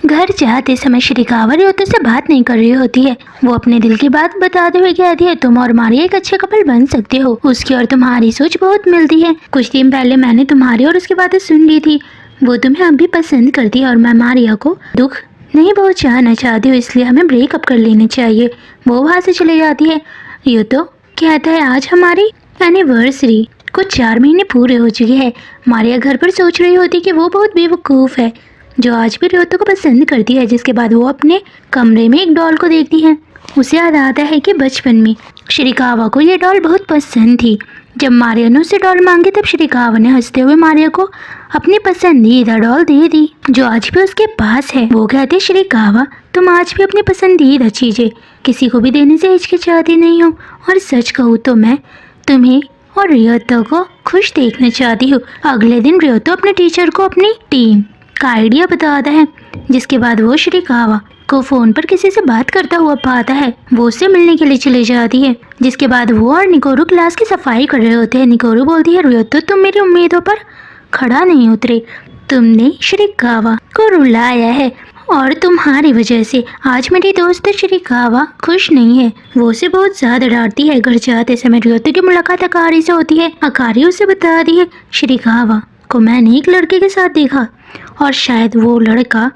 घर जाते समय श्रीकावा रियोतो से बात नहीं कर रही होती है। वो अपने दिल की बात बताते हुए कहती है, तुम और मारिया एक अच्छे कपल बन सकते हो। उसकी और तुम्हारी सोच बहुत मिलती है। कुछ दिन पहले मैंने तुम्हारी और उसकी बातें सुन ली थी। वो तुम्हें अब भी पसंद करती है और मैं मारिया को दुख नहीं पहुंचाना चाहती हूँ, इसलिए हमें ब्रेकअप कर लेना चाहिए। वो वहाँ से चली जाती है। रियोतो कहता है, आज हमारी एनिवर्सरी को 4 महीने पूरे हो चुके हैं। मारिया घर पर सोच रही होती कि वो बहुत बेवकूफ़ है जो आज भी रियोतो को पसंद करती है। जिसके बाद वो अपने कमरे में एक डॉल को देखती है। उसे याद आता है कि बचपन में श्रीकावा को ये डॉल बहुत पसंद थी। जब मारिया ने उसे डॉल मांगी तब श्रीकावा ने हंसते हुए मारिया को अपनी पसंदीदा डॉल दे दी जो आज भी उसके पास है। वो कहते, श्रीकावा तुम आज भी अपनी पसंदीदा चीज़ें किसी को भी देने से हिचकिचाती नहीं हो, और सच कहूँ तो मैं तुम्हें और रियोतो को खुश देखना चाहती हूँ। अगले दिन रियोतो अपने टीचर को अपनी टीम का आइडिया बताता है। जिसके बाद वो श्रीकावा को फ़ोन पर किसी से बात करता हुआ पाता है। वो उससे मिलने के लिए चली जाती है। जिसके बाद वो और निकोरू क्लास की सफाई कर रहे होते हैं। निकोरू बोलती है, रियोतो तुम मेरी उम्मीदों पर खड़ा नहीं उतरे। तुमने श्रीकावा को रुलाया है और तुम्हारी वजह से आज मेरी दोस्त श्रीकावा खुश नहीं है। वो उसे बहुत ज़्यादा डांटती है। घर जाते समय रियोतो की मुलाकात अकारी से होती है। अकारी उसे बताती है, श्रीकावा को मैंने एक लड़के के साथ देखा और शायद वो लड़का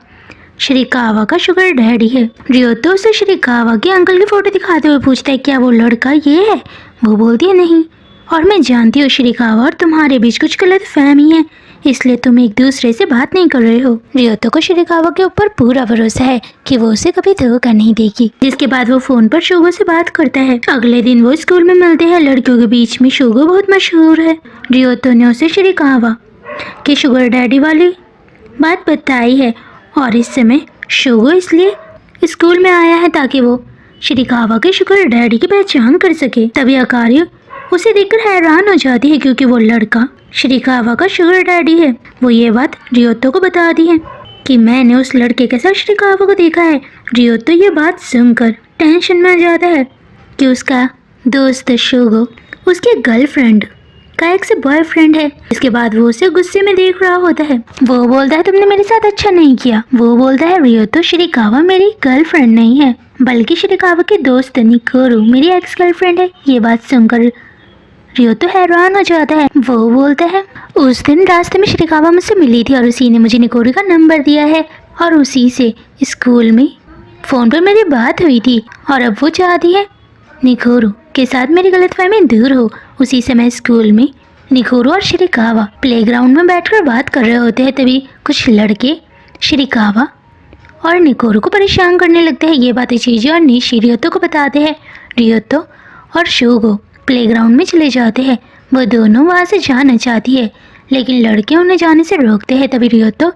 श्रीकावा का शुगर डैडी है। रियोतो उसे श्रीकावा के अंकल की फोटो दिखाते हुए पूछता है, क्या वो लड़का ये है? वो बोलती है, नहीं, और मैं जानती हूँ श्रीकावा और तुम्हारे बीच कुछ गलत फहमी है, इसलिए तुम एक दूसरे से बात नहीं कर रहे हो। रियोतो को श्रीकावा के ऊपर पूरा भरोसा है कि वो उसे कभी धोखा नहीं देगी। जिसके बाद वो फोन पर शोगो से बात करता है। अगले दिन वो स्कूल में मिलते हैं। लड़कियों के बीच में शोगो बहुत मशहूर है। रियोतो ने उसे श्रीकावा के शुगर डैडी वाली बात बताई है और इस समय शोगो इसलिए स्कूल में आया है ताकि वो श्रीकावा के शुगर डैडी की पहचान कर सके। तभी अकारी उसे देखकर हैरान हो जाती है क्योंकि वो लड़का श्रीकावा का शुगर डैडी है। वो ये बात रियोतो को बताती है कि मैंने उस लड़के के साथ श्रीकावा को देखा है। रियोतो ये बात सुनकर टेंशन में आ जाता है कि उसका दोस्त शोगो उसके गर्लफ्रेंड का एक्स बॉयफ्रेंड है। इसके बाद वो उसे गुस्से में देख रहा होता है। वो बोलता है, तुमने मेरे साथ अच्छा नहीं किया। वो बोलता है, रियोतो श्रीकावा मेरी गर्लफ्रेंड नहीं है बल्कि श्रीकावा की दोस्त निकोरू मेरी एक्स गर्लफ्रेंड है। ये बात सुनकर रियोतो हैरान हो जाता है। वो बोलता है, उस दिन रास्ते में श्रीकावा मुझसे मिली थी और उसी ने मुझे निकोरू का नंबर दिया है और उसी से स्कूल में फ़ोन पर मेरी बात हुई थी और अब वो चाहती है निकोरू के साथ मेरी गलतफहमी दूर हो। उसी समय स्कूल में निकोरू और श्रीकावा प्लेग्राउंड में बैठकर बात कर रहे होते हैं। तभी कुछ लड़के श्रीकावा और निकोरू को परेशान करने लगते हैं। ये बातें चीज़ें और निशी रियोतो को बताते हैं। रियोतो और शोगो प्लेग्राउंड में चले जाते हैं। वो दोनों वहाँ से जाना चाहती है लेकिन लड़के उन्हें जाने से रोकते हैं। तभी रियोतो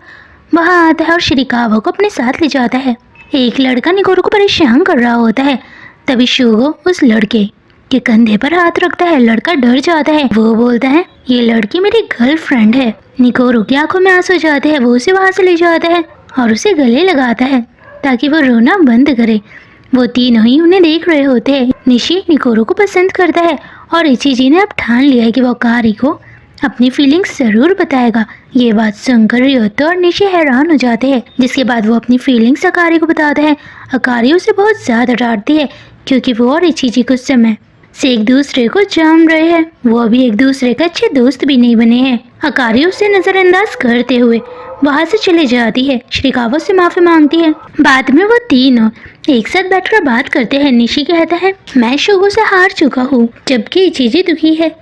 वहाँ आता है और श्रीकावा को अपने साथ ले जाता है। एक लड़का निकोरू को परेशान कर रहा होता है। तभी शोगो उस लड़के के कंधे पर हाथ रखता है। लड़का डर जाता है। वो बोलता है, ये लड़की मेरी गर्लफ्रेंड है। निकोरू की आंखों में आंसू जाते हैं। वो उसे वहाँ से ले जाता है और उसे गले लगाता है ताकि वो रोना बंद करे। वो तीनों ही उन्हें देख रहे होते हैं। निशी निकोरू को पसंद करता है और इचिजी ने अब ठान लिया है कि वो अकारी को अपनी फीलिंग्स ज़रूर बताएगा। ये बात सुनकर रियोतो और निशी हैरान हो जाते हैं। जिसके बाद वो अपनी फीलिंग्स अकारी को बताता है। अकारी उसे बहुत ज़्यादा डांटती है क्योंकि वो और इचिजी कुछ समय से एक दूसरे को जान रहे हैं। वो अभी एक दूसरे का अच्छे दोस्त भी नहीं बने हैं। अकारी उसे नज़रअंदाज करते हुए वहाँ से चले जाती है। श्रीकावा से माफ़ी मांगती है। बाद में वो तीनों एक साथ बैठकर बात करते हैं। निशी कहता है, मैं शोगो से हार चुका हूँ जबकि इचिजी दुखी है,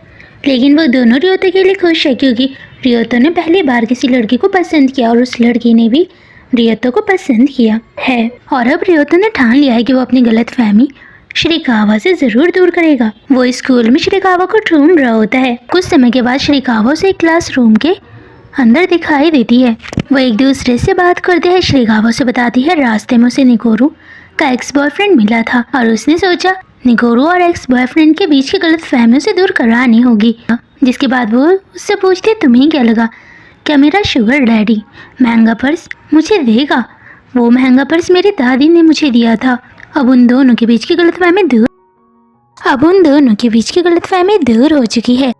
लेकिन वो दोनों रियोतो के लिए खुश है क्योंकि रियोतो ने पहली बार किसी लड़की को पसंद किया और उस लड़की ने भी रियोतो को पसंद किया है। और अब रियोतो ने ठान लिया है कि वो अपनी गलतफहमी श्रीकावा से ज़रूर दूर करेगा। वो स्कूल में श्रीकावा को ढूंढ रहा होता है। कुछ समय के बाद श्रीकावा उसे एक क्लासरूम के अंदर दिखाई देती है। वो एक दूसरे से बात करते हैं। श्रीकावा से बताती है, रास्ते में उसे निकोरू का एक्स बॉयफ्रेंड मिला था और उसने सोचा निकोरू और एक्स बॉयफ्रेंड के बीच की गलत फहमियों से दूर करानी होगी। जिसके बाद वो उससे पूछती है, तुम्हें क्या लगा, क्या मेरा शुगर डैडी महंगा पर्स मुझे देगा? वो महंगा पर्स मेरी दादी ने मुझे दिया था। अब उन दोनों के बीच की गलतफहमी दूर हो चुकी है।